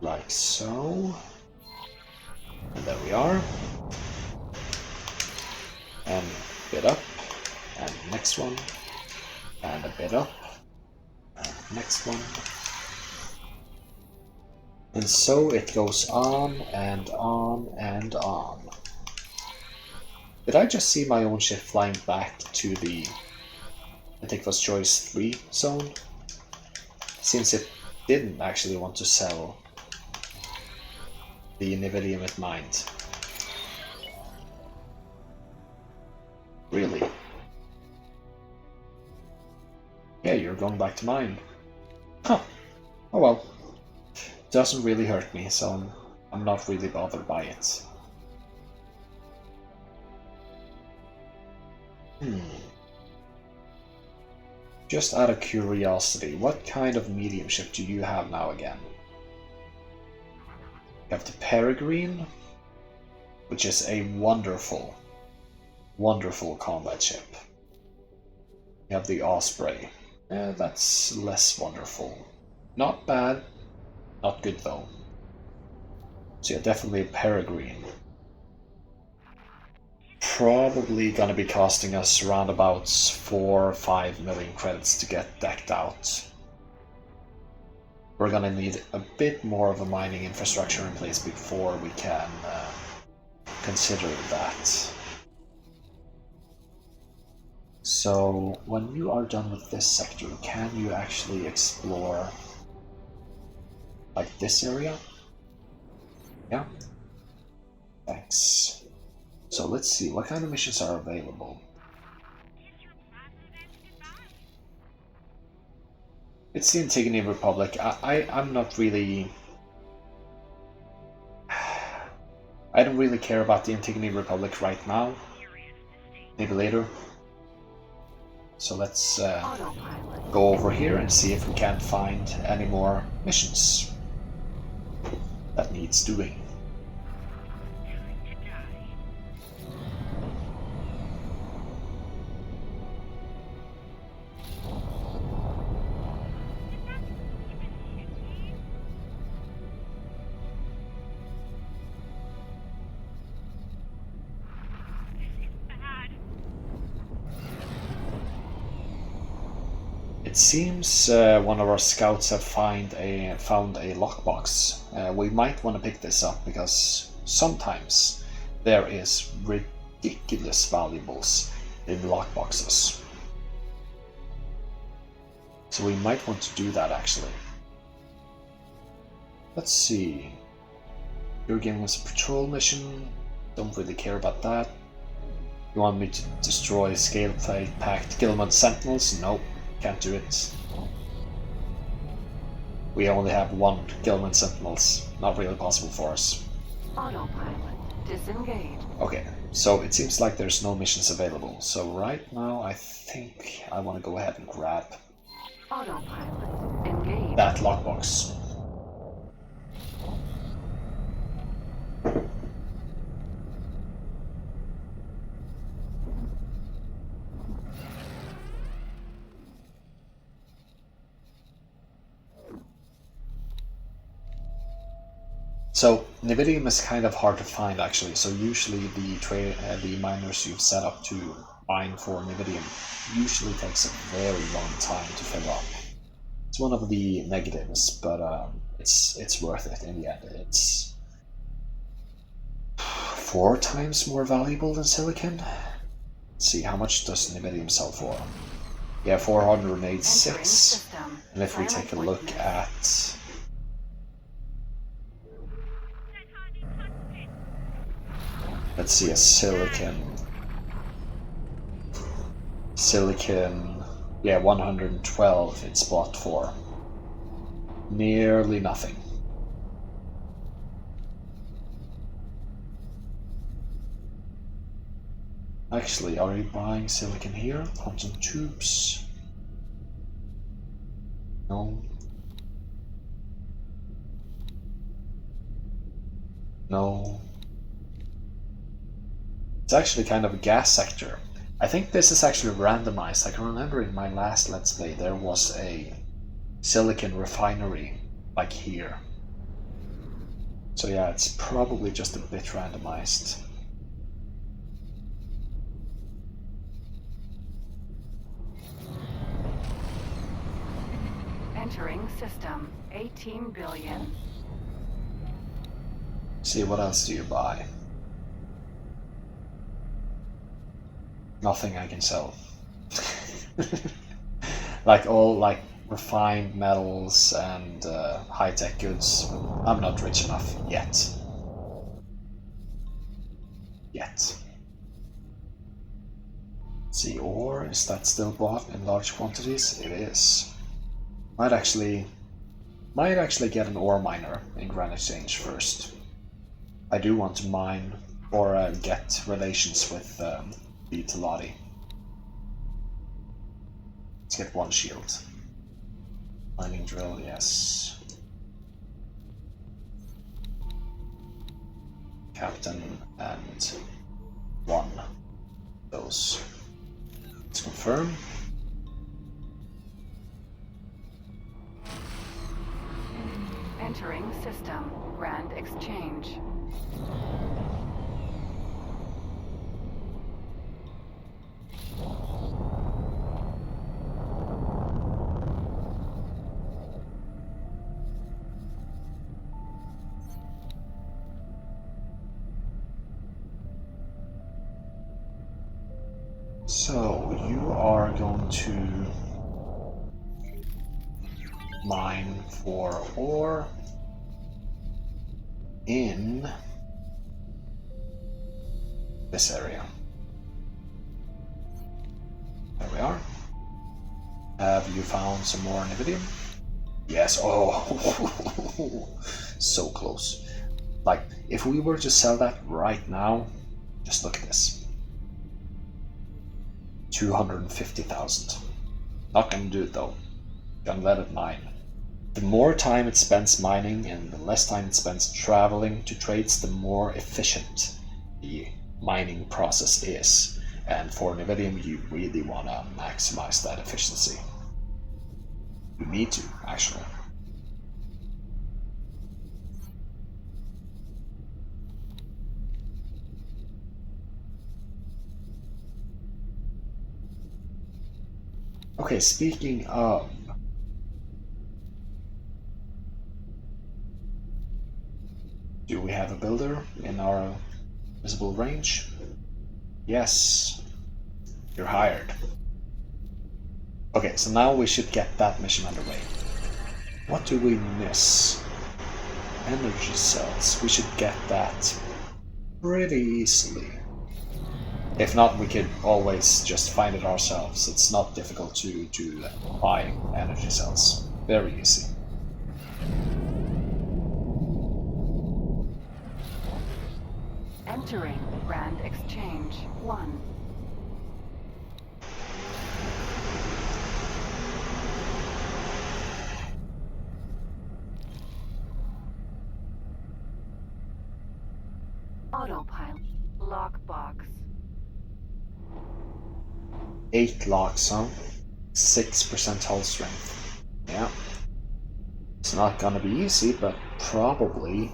Like so. And there we are. And a bit up. And next one. And a bit up. And next one. And so it goes on and on and on. Did I just see my own ship flying back to the Hatikva's Choice 3 zone? Since it didn't actually want to sell the Nividium it mined. Really? Yeah, you're going back to mine. Huh. Oh well. Doesn't really hurt me, so I'm not really bothered by it. Just out of curiosity, what kind of medium ship do you have now again? You have the Peregrine, which is a wonderful, wonderful combat ship. You have the Osprey. That's less wonderful. Not bad, not good though. So yeah, definitely a Peregrine. Probably gonna be costing us around about 4 or 5 million credits to get decked out. We're gonna need a bit more of a mining infrastructure in place before we can consider that. So when you are done with this sector, can you actually explore like this area? Yeah? Thanks. So let's see, what kind of missions are available? It's the Antigone Republic. I'm not really... I don't really care about the Antigone Republic right now. Maybe later. So let's go over here and see if we can't find any more missions that needs doing. It seems one of our scouts have found a lockbox. We might want to pick this up because sometimes there is ridiculous valuables in lockboxes. So we might want to do that actually. Let's see. You're giving us a patrol mission. Don't really care about that. You want me to destroy Scale Plate Packed Gilman Sentinels? Nope. Can't do it. We only have one Gilman Sentinels. Not really possible for us. Autopilot disengaged. Okay, so it seems like there's no missions available. So right now I think I want to go ahead and grab Autopilot engaged. that lockbox. So Nvidium is kind of hard to find actually. So usually the miners you've set up to mine for Nvidium usually takes a very long time to fill up. It's one of the negatives, but it's worth it in the end. It's 4 times more valuable than silicon. Let's see, how much does Nvidium sell for? Yeah, 486. And if we take a look at let's see, a silicon, yeah, 112 it's bought for. Nearly nothing. Actually, are you buying silicon here? Quantum tubes? No. No. It's actually kind of a gas sector. I think this is actually randomized. I can remember in my last Let's Play there was a silicon refinery, like here. So yeah, it's probably just a bit randomized. Entering system. 18 billion. See, what else do you buy? Nothing I can sell. Like all like refined metals and high-tech goods. I'm not rich enough yet. Yet. Let's see, ore, is that still bought in large quantities? It is. Might actually get an ore miner in Grand Exchange first. I do want to mine or get relations with the Telati. Let's get 1 shield. Mining drill, yes. Captain and 1. Those. Let's confirm. Entering system. Grand Exchange. So you are going to mine for ore in this area. There we are. Have you found some more Nvidium? Yes. Oh, so close. Like, if we were to sell that right now, just look at this. 250,000. Not gonna do it though. Gonna let it mine. The more time it spends mining and the less time it spends traveling to trades, the more efficient the mining process is. And for Nvidium, you really want to maximize that efficiency. You need to, actually. Okay, speaking of, do we have a builder in our visible range? Yes, you're hired. Okay, so now we should get that mission underway. What do we miss? Energy cells. We should get that pretty easily. If not, we could always just find it ourselves. It's not difficult to buy energy cells. Very easy. Entering Grand Exchange 1. Autopilot. Lockbox. 8 locks, huh? 6% hull strength. Yeah. It's not gonna be easy, but probably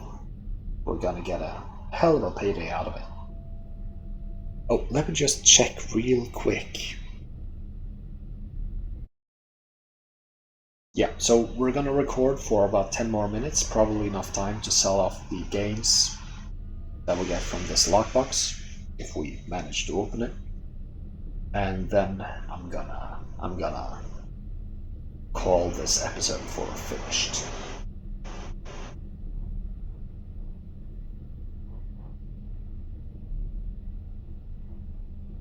we're gonna get a hell of a payday out of it. Oh, let me just check real quick. Yeah, so we're gonna record for about 10 more minutes, probably enough time to sell off the gains that we get from this lockbox, if we manage to open it. And then I'm gonna call this episode for finished.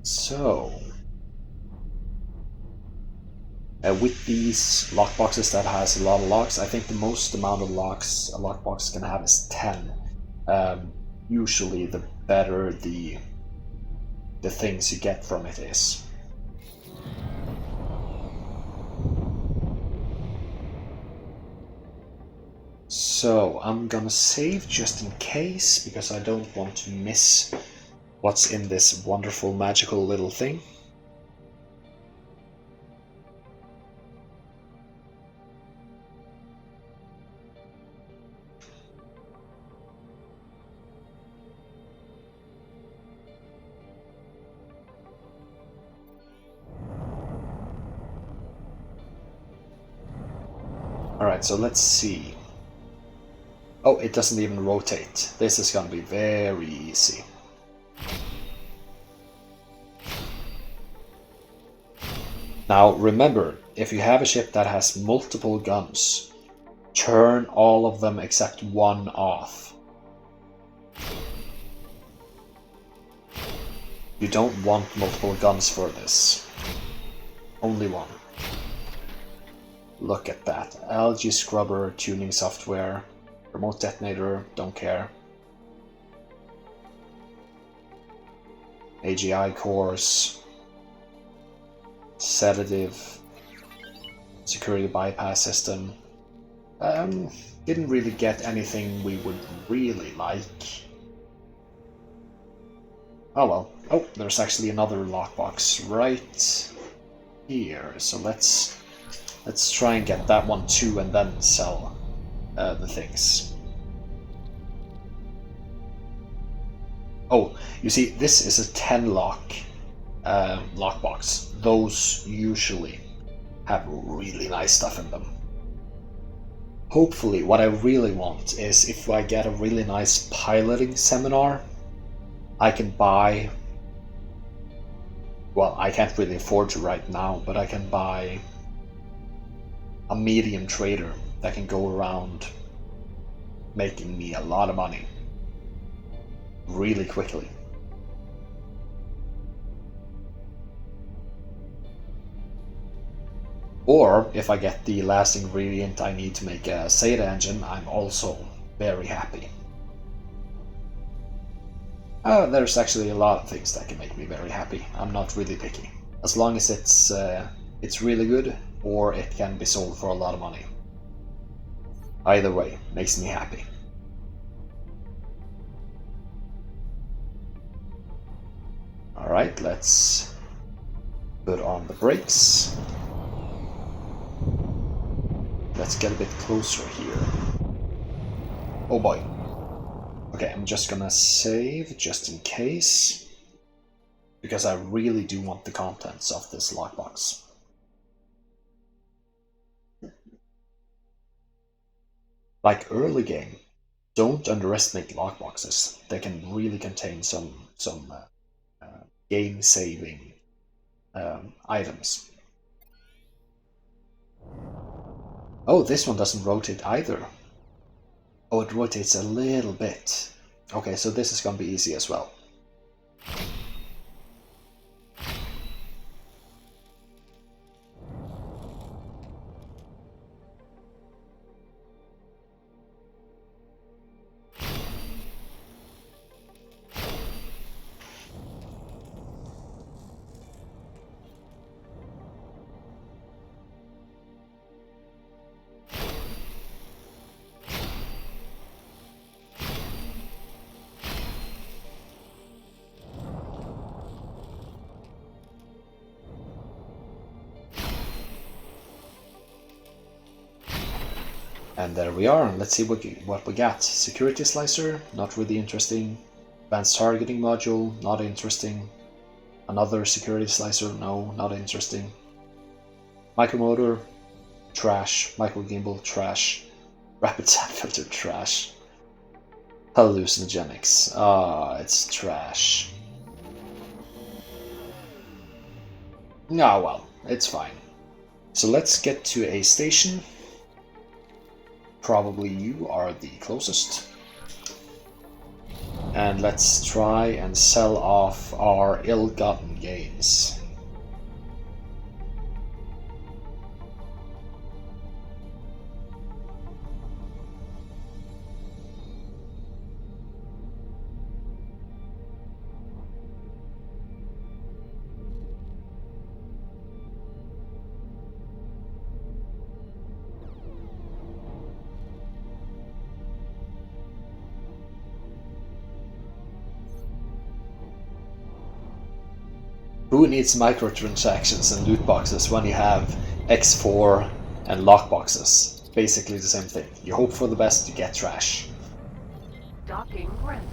So, with these lockboxes that has a lot of locks, I think the most amount of locks a lockbox can have is 10. Usually the better the things you get from it is. So I'm gonna save just in case, because I don't want to miss what's in this wonderful magical little thing. Alright, so let's see. Oh, it doesn't even rotate. This is gonna be very easy. Now remember, if you have a ship that has multiple guns, turn all of them except one off. You don't want multiple guns for this. Only one. Look at that. Algae scrubber, tuning software, remote detonator, don't care. AGI cores, sedative, security bypass system. Didn't really get anything we would really like. Oh well. Oh, there's actually another lockbox right here. So let's try and get that one too, and then sell the things. Oh, you see, this is a 10 lock lockbox. Those usually have really nice stuff in them. Hopefully, what I really want is if I get a really nice piloting seminar, I can buy. Well, I can't really afford to right now, but I can buy a medium trader that can go around making me a lot of money really quickly. Or if I get the last ingredient I need to make a Zeta engine, I'm also very happy. There's actually a lot of things that can make me very happy. I'm not really picky. As long as it's really good, or it can be sold for a lot of money. Either way, makes me happy. Alright, let's put on the brakes. Let's get a bit closer here. Oh boy. Okay, I'm just gonna save just in case, because I really do want the contents of this lockbox. Like early game, don't underestimate lockboxes. They can really contain some game-saving items. Oh, this one doesn't rotate either. Oh, it rotates a little bit. Okay, so this is gonna be easy as well. And there we are. Let's see what we got. Security slicer, not really interesting. Advanced targeting module, not interesting. Another security slicer, no, not interesting. Micromotor, trash. Micro gimbal, trash. Rapid sand filter, trash. Hallucinogenics, it's trash. Ah, well, it's fine. So let's get to a station. Probably you are the closest. And let's try and sell off our ill-gotten gains. Who needs microtransactions and loot boxes when you have X4 and lockboxes? Basically the same thing. You hope for the best, you get trash. Docking granted.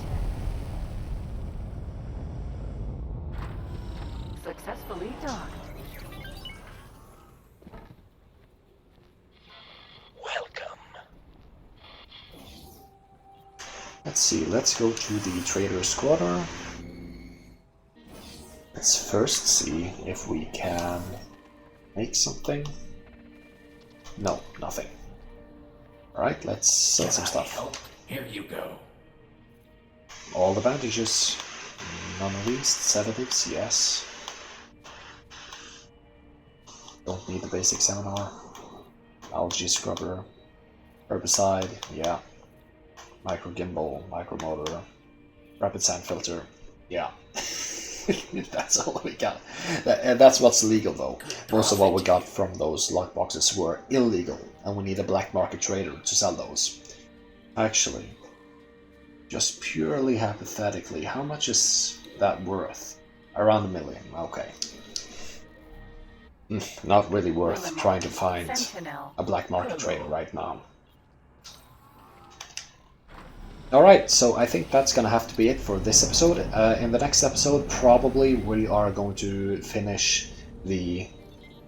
Successfully docked. Welcome. Let's see, let's go to the Trader's Quarter. Let's first see if we can make something. No, nothing. Alright, let's sell some stuff. Here you go. All the bandages. None of these. Sedatives, yes. Don't need the basic seminar. Algae scrubber. Herbicide, yeah. Micro gimbal, micro motor. Rapid sand filter, yeah. That's all we got. That's what's legal though. Most of what we got from those lockboxes were illegal, and we need a black market trader to sell those. Actually, just purely hypothetically, how much is that worth? Around $1 million, okay. Not really worth trying to find a black market trader right now. Alright, so I think that's gonna have to be it for this episode. In the next episode, probably we are going to finish the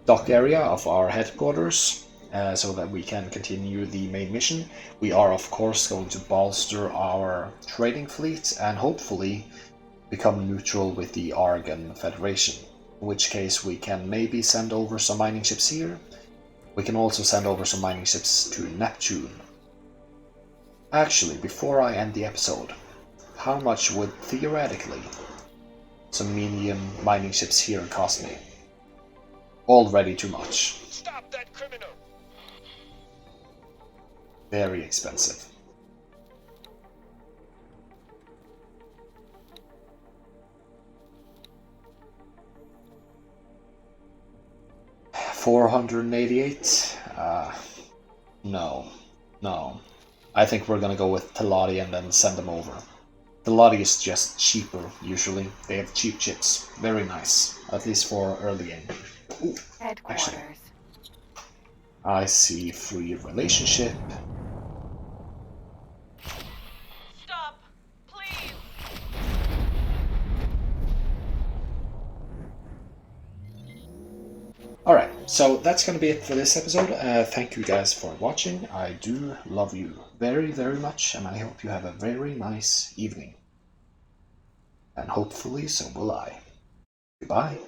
dock area of our headquarters so that we can continue the main mission. We are, of course, going to bolster our trading fleet and hopefully become neutral with the Argon Federation. In which case, we can maybe send over some mining ships here. We can also send over some mining ships to Neptune. Actually, before I end the episode, how much would theoretically some medium mining ships here cost me? Already too much. Stop that criminal! Very expensive. $488? No. I think we're gonna go with Teladi and then send them over. Teladi is just cheaper, usually. They have cheap chips. Very nice. At least for early game. Ooh, Headquarters. actually, I see free relationship. Stop! Please! Alright, so that's gonna be it for this episode. Thank you guys for watching. I do love you very, very much, and I hope you have a very nice evening. And hopefully so will I. Goodbye.